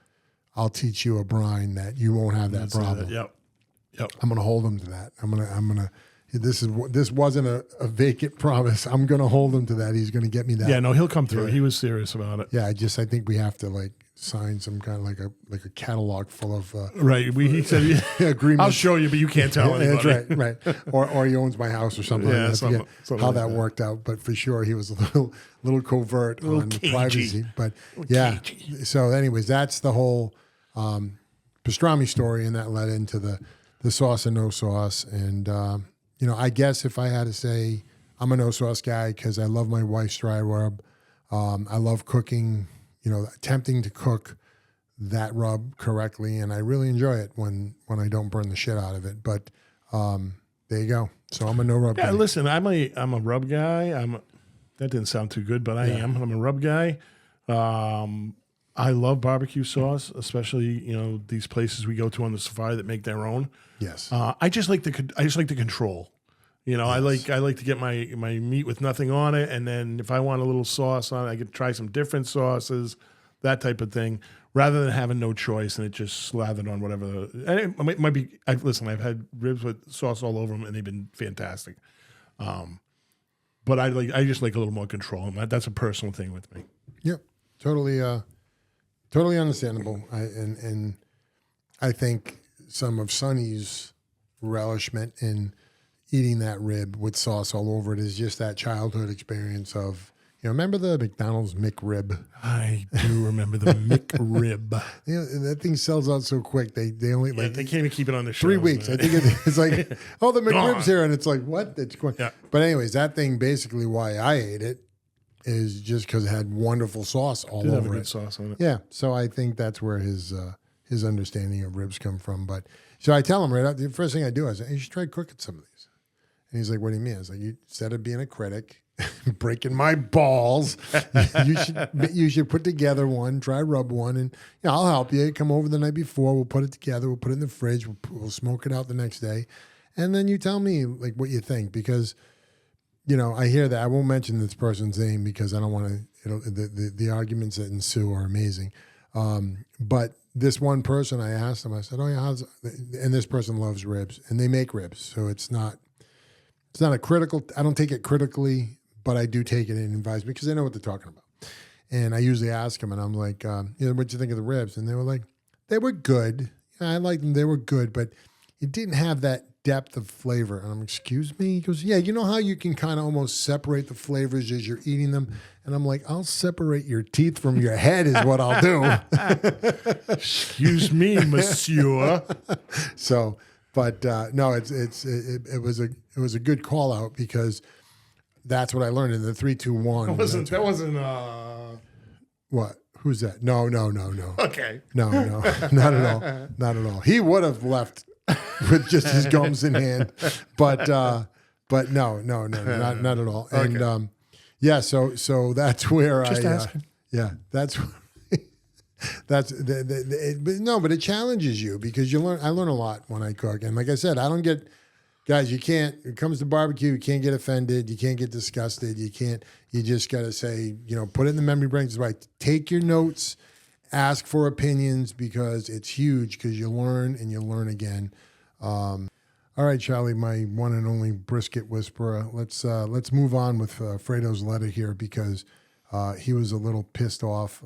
teach you a brine that you won't have that problem. Yep. I'm going to hold him to that. I'm going to. This wasn't a vacant promise. I'm going to hold him to that. He's going to get me that. Yeah, no, he'll come through. He was serious about it. Yeah, I think we have to like sign some kind of like a catalog full of right. He said agreements. I'll show you, but you can't tell anybody. That's right. Or he owns my house or something. Yeah, like that. something how like that that worked out, but for sure he was a little covert on cagey. privacy. But yeah. Cagey. So, anyways, that's the whole pastrami story, and that led into the sauce and no sauce. And I guess if I had to say, I'm a no sauce guy because I love my wife's dry rub. I love cooking, attempting to cook that rub correctly, and I really enjoy it when I don't burn the shit out of it. But there you go. So I'm a no rub guy. Yeah, listen, I'm a rub guy. That didn't sound too good, but I am. I'm a rub guy. I love barbecue sauce, especially these places we go to on the safari that make their own. Yes. I just like the control. Yes. I like to get my meat with nothing on it, and then if I want a little sauce on it, I could try some different sauces, that type of thing, rather than having no choice and it just slathered on whatever. And it might be. I've had ribs with sauce all over them, and they've been fantastic. But I just like a little more control. That's a personal thing with me. Yep, totally understandable. And I think some of Sonny's relishment in eating that rib with sauce all over it is just that childhood experience of, remember the McDonald's McRib? I do remember the McRib. That thing sells out so quick. They only they can't even keep it on the shelves. 3 weeks. I think it's like, oh, the McRib's here, and it's like, what? It's going. Yeah. But anyways, that thing basically why I ate it is just because it had wonderful sauce all over have a good it. sauce on it. Yeah. So I think that's where his understanding of ribs come from. But so I tell him right out, the first thing I do is, you should try cooking some of these. And he's like, what do you mean? I was like, instead of being a critic, breaking my balls, you should put together one, dry rub one, and I'll help you. Come over the night before. We'll put it together. We'll put it in the fridge. We'll smoke it out the next day, and then you tell me like what you think, because I hear that. I won't mention this person's name because I don't want to. The arguments that ensue are amazing, but this one person, I asked him. I said, "Oh yeah," and this person loves ribs, and they make ribs, so it's not a critical. I don't take it critically, but I do take it in advisement because I know what they're talking about. And I usually ask them, and I'm like, what'd you think of the ribs? And they were like, they were good. I liked them. They were good, but it didn't have that depth of flavor. And I'm, excuse me? He goes, yeah, you know how you can kind of almost separate the flavors as you're eating them? And I'm like, I'll separate your teeth from your head is what I'll do. Excuse me, monsieur. So, but no, it was a good call out because that's what I learned in the 3-2-1. That wasn't. What? Who's that? No. Okay. No, not at all. Not at all. He would have left with just his gums in hand, but no, not at all. Okay. And so that's where Just asking. That's but it challenges you because you learn. I learn a lot when I cook, and like I said, I don't get. Guys, you can't, it comes to barbecue, you can't get offended, you can't get disgusted, you just got to say, put it in the memory bank. It's right. Take your notes, ask for opinions because it's huge because you learn and you learn again. All right, Charlie, my one and only brisket whisperer. Let's move on with Fredo's letter here because he was a little pissed off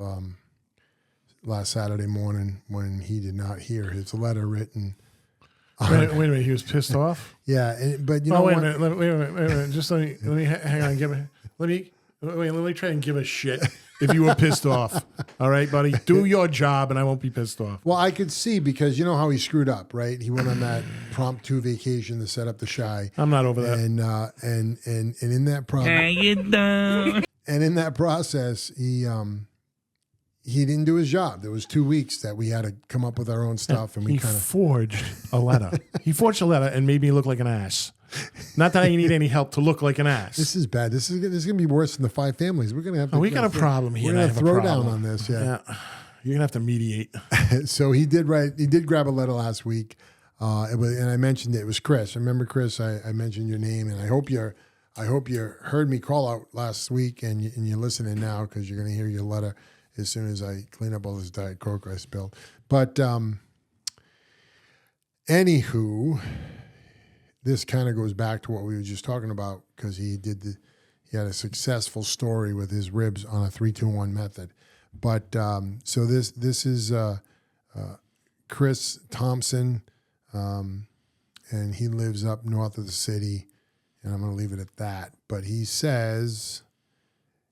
last Saturday morning when he did not hear his letter written. Wait a minute. He was pissed off. Yeah, but wait a minute. Just let me hang on. Let me try and give a shit if you were pissed off. All right, buddy. Do your job, and I won't be pissed off. Well, I could see because you know how he screwed up, right? He went on that prompt vacation to set up the Shy. I'm not over that. And in that process, and in that process, he didn't do his job. There was 2 weeks that we had to come up with our own stuff, and we kind of forged a letter. He forged a letter and made me look like an ass. Not that I need any help to look like an ass. This is bad. This is going to be worse than the 5 families. We're going to have to. We got a problem here. We're going to throw down on this. Yeah. You're going to have to mediate. So he did write. He did grab a letter last week, and I mentioned it was Chris. Remember, Chris? I mentioned your name, and I hope I hope you heard me call out last week and you're listening now because you're going to hear your letter as soon as I clean up all this Diet Coke I spilled. But anywho, this kind of goes back to what we were just talking about because he had a successful story with his ribs on a 3-2-1 method. But so this is Chris Thompson, and he lives up north of the city, and I'm going to leave it at that. But he says,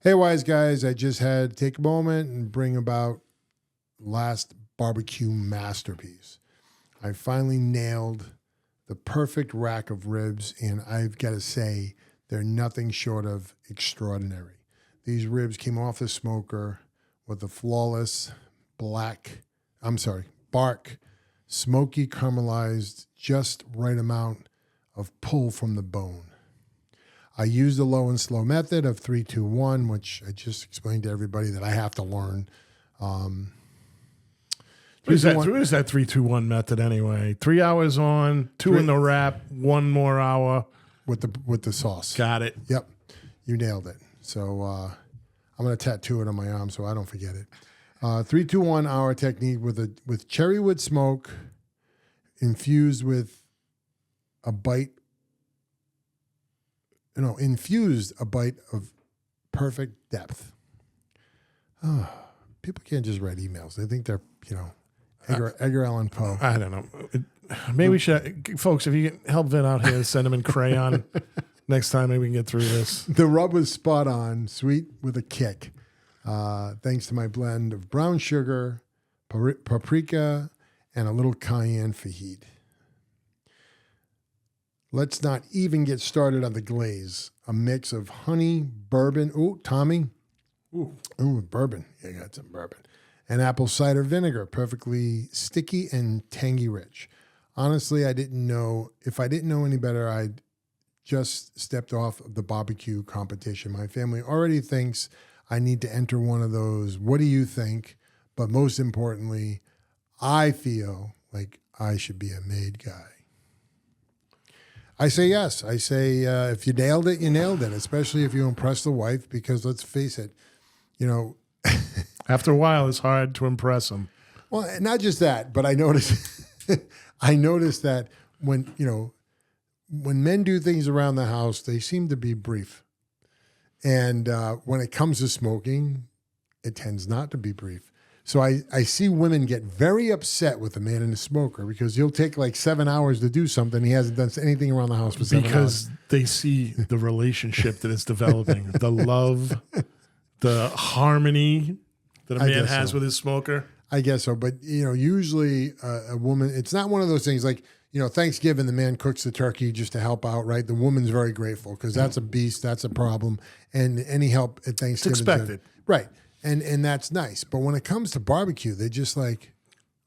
"Hey, wise guys, I just had to take a moment and bring about last barbecue masterpiece. I finally nailed the perfect rack of ribs, and I've got to say, they're nothing short of extraordinary. These ribs came off the smoker with a flawless bark, smoky caramelized, just right amount of pull from the bone. I used the low and slow method of 3-2-1, which I just explained to everybody that I have to learn. What is that 3-2-1 method anyway? 3 hours on, 2 in the wrap, 1 more hour with the sauce. Got it. Yep, you nailed it. So I'm going to tattoo it on my arm so I don't forget it. 3-2-1 hour technique with cherrywood smoke infused a bite of perfect depth. Oh, people can't just write emails. They think they're, Edgar Allan Poe. I don't know. Maybe we should, folks, if you can help Vin out here, send him in crayon. Next time, maybe we can get through this. The rub was spot on, sweet with a kick. Thanks to my blend of brown sugar, paprika, and a little cayenne for heat. Let's not even get started on the glaze. A mix of honey, bourbon. Ooh, Tommy. Ooh, bourbon. Yeah, I got some bourbon. And apple cider vinegar, perfectly sticky and tangy rich. Honestly, if I didn't know any better, I'd just stepped off of the barbecue competition. My family already thinks I need to enter one of those. What do you think? But most importantly, I feel like I should be a made guy. I say yes. I say if you nailed it, you nailed it, especially if you impress the wife, because let's face it, after a while, it's hard to impress them. Well, not just that, but I noticed that when men do things around the house, they seem to be brief. And when it comes to smoking, it tends not to be brief. So I see women get very upset with a man in a smoker because he'll take like 7 hours to do something. He hasn't done anything around the house for 7 hours. Because they see the relationship that is developing, the love, the harmony that a man has with his smoker. I guess so. But, usually a woman, it's not one of those things like, Thanksgiving, the man cooks the turkey just to help out, right? The woman's very grateful because that's a beast, that's a problem. And any help at Thanksgiving. It's expected. Right. And that's nice. But when it comes to barbecue, they're just like,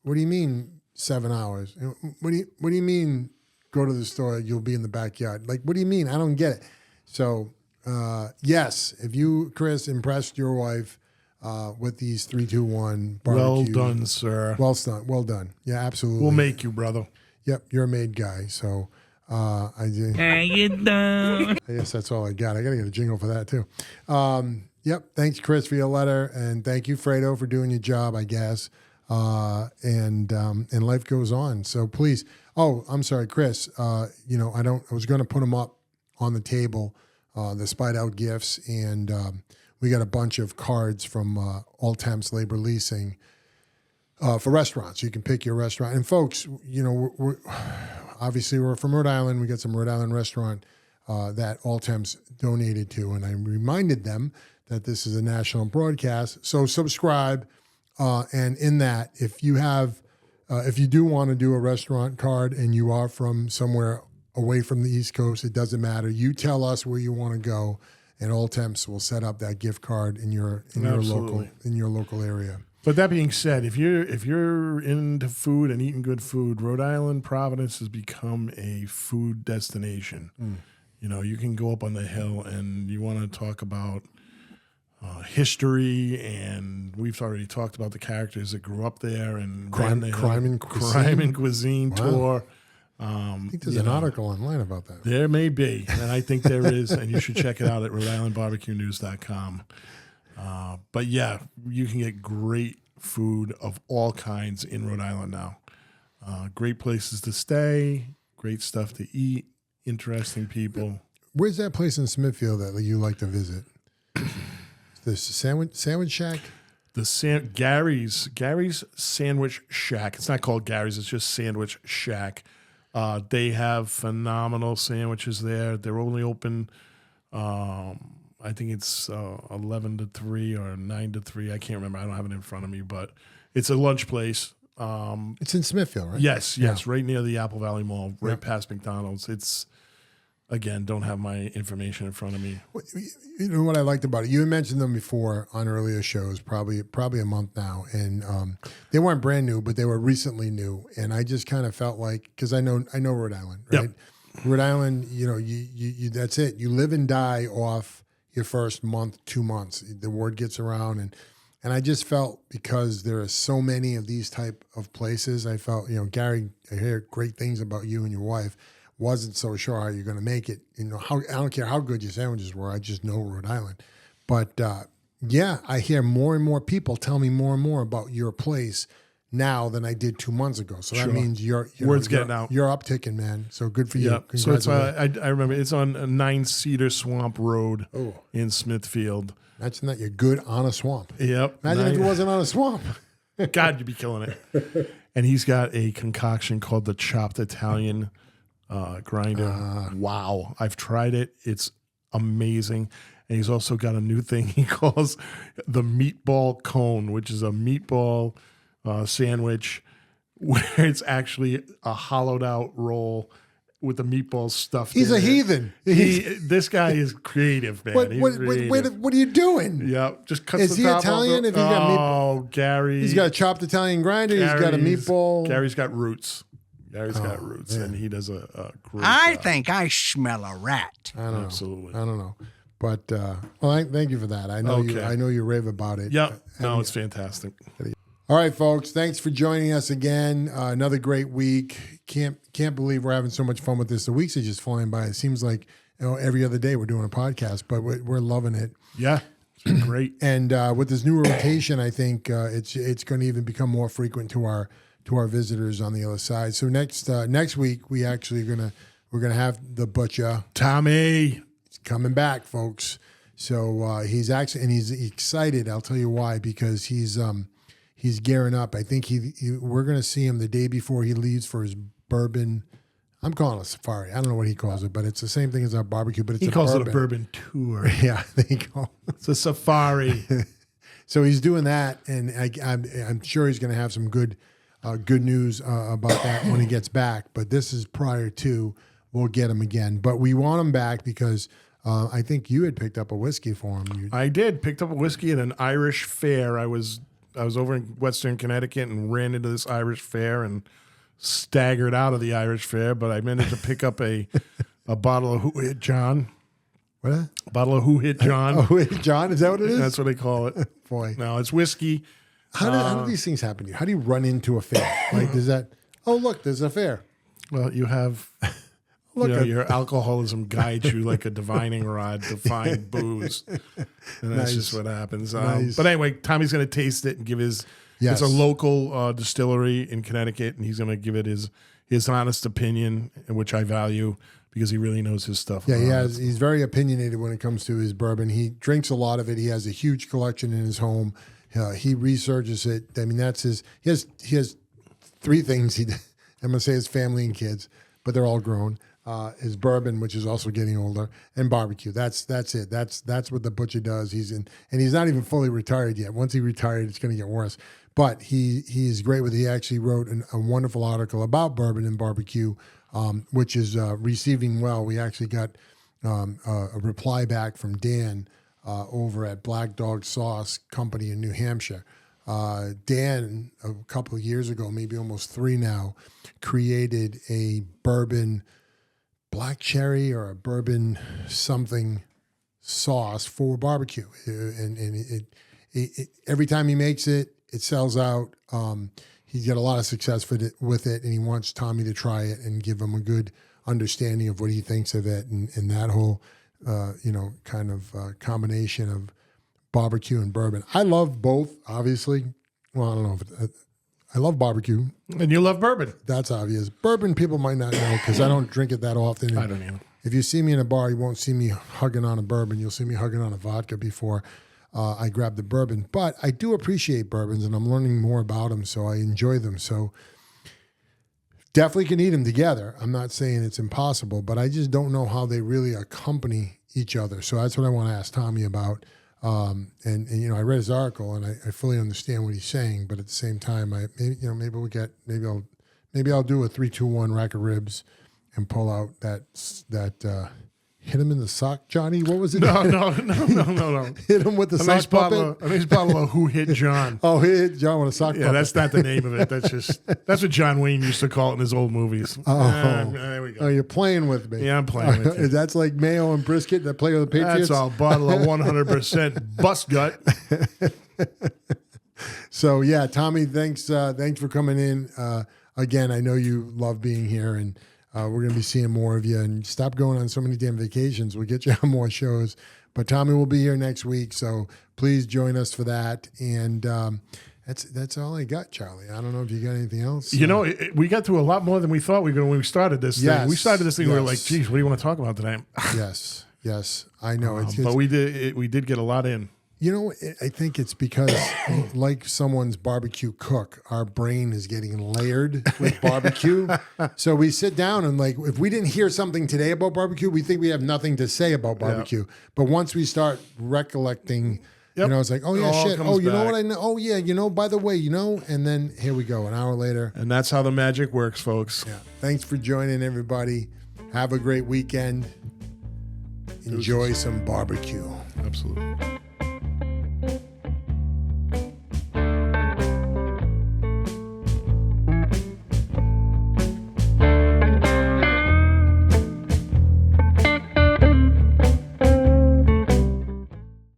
what do you mean 7 hours? What do you mean go to the store, you'll be in the backyard? Like, what do you mean? I don't get it. So, yes, if you, Chris, impressed your wife with these 3-2-1 barbecue. Well done, sir. Well done. Yeah, absolutely. We'll make you, brother. Yep, you're a made guy. So I did. How you doing? I guess that's all I got. I got to get a jingle for that too. Yep. Thanks, Chris, for your letter, and thank you, Fredo, for doing your job. I guess, and life goes on. So please. Oh, I'm sorry, Chris. I was going to put them up on the table, the Spied Out gifts, and we got a bunch of cards from All Temps Labor Leasing. For restaurants, you can pick your restaurant. And folks, we're obviously we're from Rhode Island. We got some Rhode Island restaurant that All Temps donated to, and I reminded them that this is a national broadcast. So subscribe, and in that, if you do want to do a restaurant card and you are from somewhere away from the East Coast, it doesn't matter. You tell us where you want to go, and All Temps will set up that gift card in your local area. But that being said, if you're into food and eating good food, Rhode Island, Providence has become a food destination. You can go up on the hill and you want to talk about history, and we've already talked about the characters that grew up there and crime and cuisine wow. tour. I think there's an article online about that. There may be, and I think there is, and you should check it out at RhodeIslandBarbecueNews.com. But yeah, you can get great food of all kinds in Rhode Island now. Great places to stay, great stuff to eat, interesting people. Where's that place in Smithfield that you like to visit? The Sandwich Shack? Gary's Sandwich Shack. It's not called Gary's. It's just Sandwich Shack. They have phenomenal sandwiches there. They're only open, I think it's 11 to 3 or 9 to 3. I can't remember. I don't have it in front of me, but it's a lunch place. It's in Smithfield, right? Yes, right near the Apple Valley Mall, right past McDonald's. It's, again, don't have my information in front of me. You know what I liked about it? You had mentioned them before on earlier shows, probably a month now, and they weren't brand new, but they were recently new. And I just kind of felt like, because I know Rhode Island, right? Yep. Rhode Island, you that's it. You live and die off your first month, 2 months. The word gets around, and I just felt, because there are so many of these type of places, I felt, Gary, I hear great things about you and your wife. Wasn't so sure how you're going to make it. I don't care how good your sandwiches were. I just know Rhode Island. But I hear more and more people tell me more and more about your place now than I did 2 months ago. So that means word's getting out. You're upticking, man. So good for you. Yep. So it's I remember it's on 9 Cedar Swamp Road in Smithfield. Imagine that you're good on a swamp. Yep. Imagine if it wasn't on a swamp. God, you'd be killing it. And he's got a concoction called the Chopped Italian grinder. Wow. I've tried it. It's amazing. And he's also got a new thing he calls the meatball cone, which is a meatball sandwich where it's actually a hollowed out roll with the meatballs stuffed He's in a it. heathen. This guy is creative, man. What are you doing? Yeah, just cuts Is the he top Italian? off If he's got meatball, Gary. He's got a chopped Italian grinder. He's got a meatball. Gary's got roots. Gary's got roots, and he does a great I job. think I smell a rat. I don't know. Absolutely. I don't know. But thank you for that. I know I know you rave about it. Yep. No, it's fantastic. All right, folks. Thanks for joining us again. Another great week. Can't believe we're having so much fun with this. The weeks are just flying by. It seems like every other day we're doing a podcast, but we're loving it. Yeah, it's been great. And with this new rotation, I think it's going to even become more frequent to our visitors on the other side. So next week we're gonna have the butcher Tommy. He's coming back, folks. So he's excited. I'll tell you why, because he's gearing up. I think we're gonna see him the day before he leaves for his bourbon. I'm calling it a safari. I don't know what he calls it, but it's the same thing as our barbecue. But he calls it a bourbon tour. Yeah, there you go. It's a safari. So he's doing that, and I'm sure he's going to have some good news about that when he gets back. But this is prior to. We'll get him again, but we want him back because I think you had picked up a whiskey for him. I did. Picked up a whiskey at an Irish fair. I was over in Western Connecticut and ran into this Irish fair and staggered out of the Irish fair, but I managed to pick up a bottle of Who Hit John. What? A bottle of Who Hit John. Who Hit John? Is that what it is? That's what they call it. Boy. No, it's whiskey. How do these things happen to you? How do you run into a fair? Like, does that, oh, look, there's a fair. Well, you have... your alcoholism guides you like a divining rod to find booze. And that's just what happens. Nice. But anyway, Tommy's going to taste it and give his... Yes. It's a local distillery in Connecticut, and he's going to give it his honest opinion, which I value because he really knows his stuff. Yeah, he's very opinionated when it comes to his bourbon. He drinks a lot of it. He has a huge collection in his home. He researches it. I mean, that's his... He has three things. I'm going to say his family and kids, but they're all grown. His bourbon, which is also getting older, and barbecue. That's it. That's what the butcher does. And he's not even fully retired yet. Once he retired, it's going to get worse. But he's great with it. He actually wrote a wonderful article about bourbon and barbecue, which is receiving well. We actually got a reply back from Dan over at Black Dog Sauce Company in New Hampshire. Dan, a couple of years ago, maybe almost 3 now, created a bourbon black cherry or a bourbon something sauce for barbecue. And it every time he makes it, it sells out. he's got a lot of success with it, and he wants Tommy to try it and give him a good understanding of what he thinks of it, and that whole, kind of combination of barbecue and bourbon. I love both, obviously. Well, I don't know if I love barbecue. And you love bourbon. That's obvious. Bourbon, people might not know because I don't drink it that often. I don't either. If you see me in a bar, you won't see me hugging on a bourbon. You'll see me hugging on a vodka before I grab the bourbon. But I do appreciate bourbons, and I'm learning more about them, so I enjoy them. So definitely can eat them together. I'm not saying it's impossible, but I just don't know how they really accompany each other. So that's what I want to ask Tommy about. And I read his article, and I fully understand what he's saying, but at the same time, maybe I'll do a 3-2-1 rack of ribs and pull out that hit him in the sock, Johnny. What was it? No. Hit him with the sock puppet. A nice bottle of Who Hit John. Oh, he hit John with a sock puppet. Yeah, that's not the name of it. That's what John Wayne used to call it in his old movies. There we go. Oh, you're playing with me. Yeah, I'm playing with you. That's like Mayo and Brisket that play with the Patriots. That's all. Bottle of 100% bust gut. So yeah, Tommy, thanks for coming in. Again, I know you love being here, and we're going to be seeing more of you. And stop going on so many damn vacations. We'll get you on more shows. But Tommy will be here next week, so please join us for that. And that's all I got, Charlie. I don't know if you got anything else. We got through a lot more than we thought we were going when we started this thing. We started this thing, we were like, geez, what do you want to talk about today? Yes, I know. But we did get a lot in. I think it's because, like someone's barbecue cook, our brain is getting layered with barbecue. So we sit down and, like, if we didn't hear something today about barbecue, we think we have nothing to say about barbecue. Yeah. But once we start recollecting, it's like, oh yeah, shit. Oh, you know what I know? Oh yeah, by the way, and then here we go, an hour later. And that's how the magic works, folks. Yeah. Thanks for joining, everybody. Have a great weekend. Enjoy some barbecue. Absolutely.